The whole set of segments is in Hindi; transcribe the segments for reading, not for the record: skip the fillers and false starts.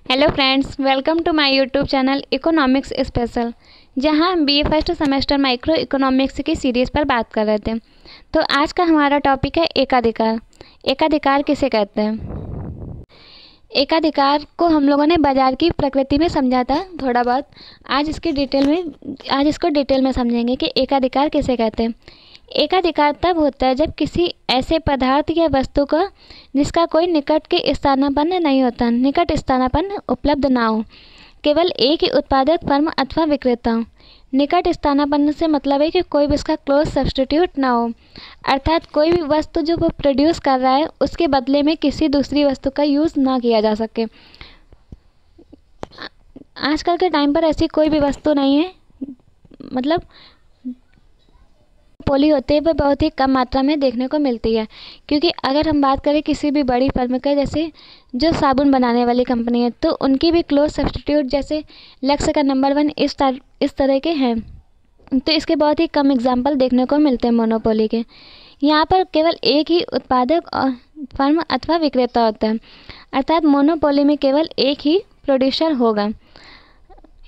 Hello friends, welcome to my YouTube channel economics special, जहां हम BA first semester micro economics की सीरीज़ पर बात कर रहे थे। तो आज का हमारा टॉपिक है एकाधिकार। एकाधिकार किसे कहते हैं? एकाधिकार को हम लोगों ने बाजार की प्रकृति में समझा था थोड़ा बहुत। आज इसको डिटेल में समझेंगे कि एकाधिकार किसे कहते हैं। एकाधिकार तब होता है जब किसी ऐसे पदार्थ या वस्तु का जिसका कोई निकट के स्थानापन्न नहीं होता, निकट स्थानापन्न उपलब्ध ना हो, केवल एक ही उत्पादक फर्म अथवा विक्रेता हो। निकट स्थानापन्न से मतलब है कि कोई भी इसका क्लोज सब्स्टिट्यूट ना हो, अर्थात कोई भी वस्तु जो वो प्रोड्यूस कर रहा है उसके बदले में किसी दूसरी वस्तु का यूज़ ना किया जा सके। आजकल के टाइम पर ऐसी कोई भी वस्तु नहीं है, मतलब पोली होती है वह बहुत ही कम मात्रा में देखने को मिलती है। क्योंकि अगर हम बात करें किसी भी बड़ी फर्म का, जैसे जो साबुन बनाने वाली कंपनी है, तो उनकी भी क्लोज सब्स्टिट्यूट जैसे लक्स का नंबर 1 इस तरह के हैं। तो इसके बहुत ही कम एग्जाम्पल देखने को मिलते हैं मोनोपोली के। यहाँ पर केवल एक ही उत्पादक और फर्म अथवा विक्रेता होता है, अर्थात मोनोपोली में केवल एक ही प्रोड्यूसर होगा।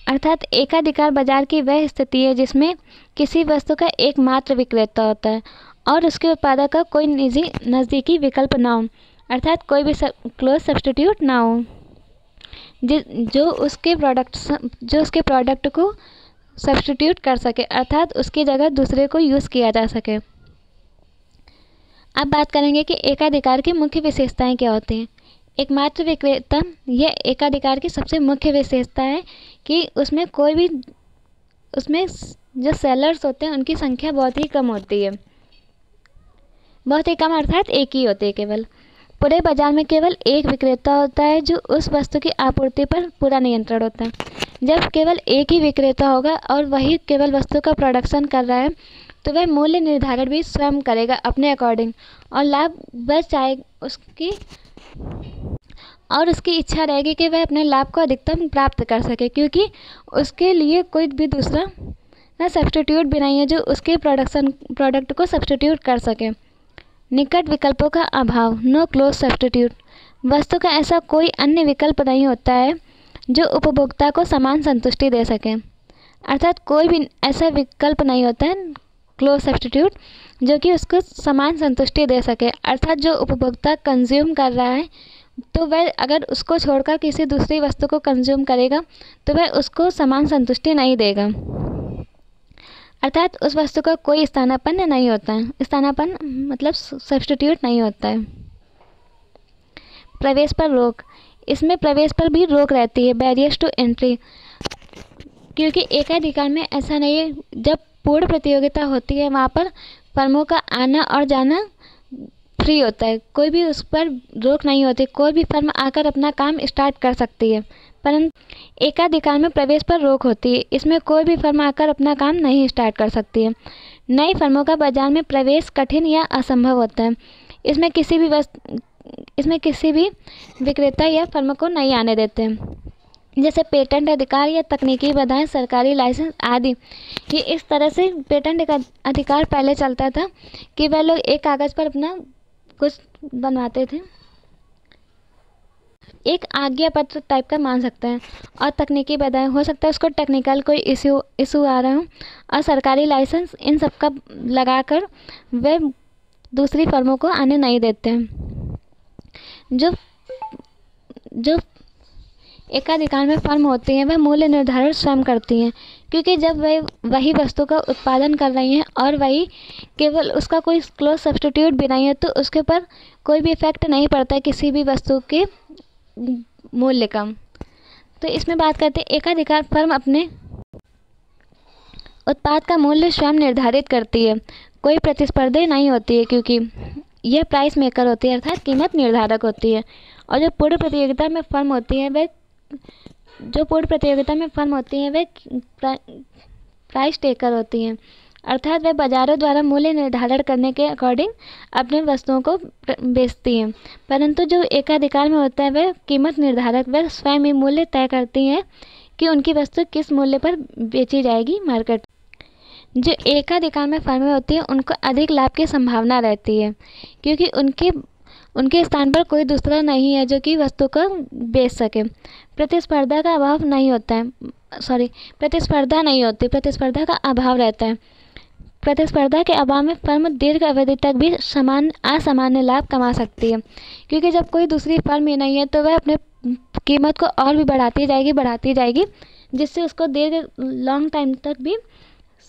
अर्थात एकाधिकार बाजार की वह स्थिति है जिसमें किसी वस्तु का एकमात्र विक्रेता होता है और उसके उत्पादक का कोई निजी नज़दीकी विकल्प ना हो, अर्थात कोई भी क्लोज सब्स्टिट्यूट ना हो जो उसके प्रोडक्ट को सब्स्टिट्यूट कर सके, अर्थात उसकी जगह दूसरे को यूज़ किया जा सके। अब बात करेंगे कि एकाधिकार की मुख्य विशेषताएं क्या होती हैं। एकमात्र विक्रेता, यह एकाधिकार की सबसे मुख्य विशेषता है कि उसमें जो सेलर्स होते हैं उनकी संख्या बहुत ही कम होती है। बहुत ही कम अर्थात एक ही होती है केवल। पूरे बाजार में केवल एक विक्रेता होता है जो उस वस्तु की आपूर्ति पर पूरा नियंत्रण होता है। जब केवल एक ही विक्रेता होगा और वही केवल वस्तु का प्रोडक्शन कर रहा है, तो वह मूल्य निर्धारण भी स्वयं करेगा अपने अकॉर्डिंग, और लाभ बस चाहे उसकी इच्छा रहेगी कि वह अपने लाभ को अधिकतम प्राप्त कर सके, क्योंकि उसके लिए कोई भी दूसरा सब्स्टिट्यूट भी नहीं है जो उसके प्रोडक्ट को सब्स्टिट्यूट कर सके। निकट विकल्पों का अभाव, नो क्लोज सब्स्टिट्यूट। वस्तु का ऐसा कोई अन्य विकल्प नहीं होता है जो उपभोक्ता को समान संतुष्टि दे सके, अर्थात कोई भी ऐसा विकल्प नहीं होता है क्लोज सब्स्टिट्यूट जो कि उसको समान संतुष्टि दे सके। अर्थात जो उपभोक्ता कंज्यूम कर रहा है, तो वह अगर उसको छोड़कर किसी दूसरी वस्तु को कंज्यूम करेगा तो वह उसको समान संतुष्टि नहीं देगा, अर्थात उस वस्तु का कोई स्थानापन्न नहीं होता है। स्थानापन्न मतलब सब्स्टिट्यूट नहीं होता है। प्रवेश पर रोक, इसमें प्रवेश पर भी रोक रहती है, बैरियर्स टू एंट्री। क्योंकि एकाधिकार में ऐसा नहीं है, जब पूर्ण प्रतियोगिता होती है वहाँ पर फर्मों का आना और जाना फ्री होता है, कोई भी उस पर रोक नहीं होती। कोई भी फर्म आकर अपना काम स्टार्ट कर सकती है, परंतु एकाधिकार में प्रवेश पर रोक होती है। इसमें कोई भी फर्म आकर अपना काम नहीं स्टार्ट कर सकती है। नई फर्मों का बाजार में प्रवेश कठिन या असंभव होता है। इसमें किसी भी विक्रेता या फर्म को नहीं आने देते हैं, जैसे पेटेंट अधिकार या तकनीकी बाधाएं, सरकारी लाइसेंस आदि। ये इस तरह से पेटेंट अधिकार पहले चलता था कि वह लोग एक कागज़ पर अपना कुछ बनवाते थे, एक आज्ञा पत्र टाइप का मान सकते हैं। और तकनीकी बाधाएं, हो सकता है उसको टेक्निकल कोई इशू आ रहा हो, और सरकारी लाइसेंस, इन सब का लगाकर वे दूसरी फर्मों को आने नहीं देते हैं। जो एकाधिकार में फर्म होती हैं वह मूल्य निर्धारण स्वयं करती हैं, क्योंकि जब वह वही वस्तु का उत्पादन कर रही हैं और वही केवल उसका कोई क्लोज सब्स्टिट्यूट भी नहीं है, तो उसके ऊपर कोई भी इफेक्ट नहीं पड़ता है किसी भी वस्तु के मूल्य का। तो इसमें बात करते हैं एकाधिकार फर्म अपने उत्पाद का मूल्य स्वयं निर्धारित करती है, कोई प्रतिस्पर्धी नहीं होती है, क्योंकि यह प्राइस मेकर होती है, अर्थात कीमत निर्धारक होती है। और जो पूर्ण प्रतियोगिता में फर्म होती है वे प्राइस टेकर होती हैं, अर्थात वे बाजारों द्वारा मूल्य निर्धारण करने के अकॉर्डिंग अपने वस्तुओं को बेचती हैं। परंतु जो एकाधिकार में होता है वह कीमत निर्धारक, वह स्वयं ही मूल्य तय करती हैं कि उनकी वस्तु किस मूल्य पर बेची जाएगी मार्केट। जो एकाधिकार में फर्में होती हैं उनको अधिक लाभ की संभावना रहती है, क्योंकि उनके स्थान पर कोई दूसरा नहीं है जो कि वस्तु को बेच सके। प्रतिस्पर्धा का अभाव नहीं होता है, प्रतिस्पर्धा नहीं होती, प्रतिस्पर्धा का अभाव रहता है। प्रतिस्पर्धा के अभाव में फर्म दीर्घ अवधि तक भी असामान्य लाभ कमा सकती है, क्योंकि जब कोई दूसरी फर्म ही नहीं है तो वह अपने कीमत को और भी बढ़ाती जाएगी, जिससे उसको लॉन्ग टाइम तक भी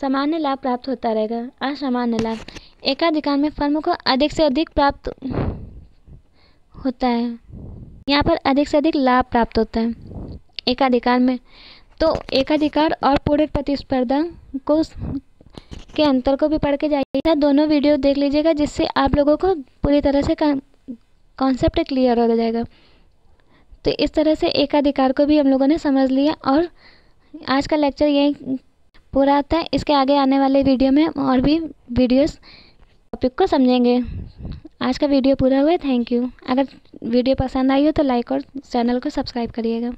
सामान्य लाभ प्राप्त होता रहेगा। असामान्य लाभ, एकाधिकार में फर्म को अधिक से अधिक प्राप्त होता है, यहाँ पर अधिक से अधिक लाभ प्राप्त होता है एकाधिकार में। तो एकाधिकार और पूर्ण प्रतिस्पर्धा के अंतर को भी पढ़ के जाइएगा, दोनों वीडियो देख लीजिएगा, जिससे आप लोगों को पूरी तरह से कॉन्सेप्ट क्लियर हो जाएगा। तो इस तरह से एकाधिकार को भी हम लोगों ने समझ लिया और आज का लेक्चर यही पूरा होता है। इसके आगे आने वाले वीडियो में और भी वीडियोस टॉपिक को समझेंगे। आज का वीडियो पूरा हुआ है, थैंक यू। अगर वीडियो पसंद आई हो तो लाइक और चैनल को सब्सक्राइब करिएगा।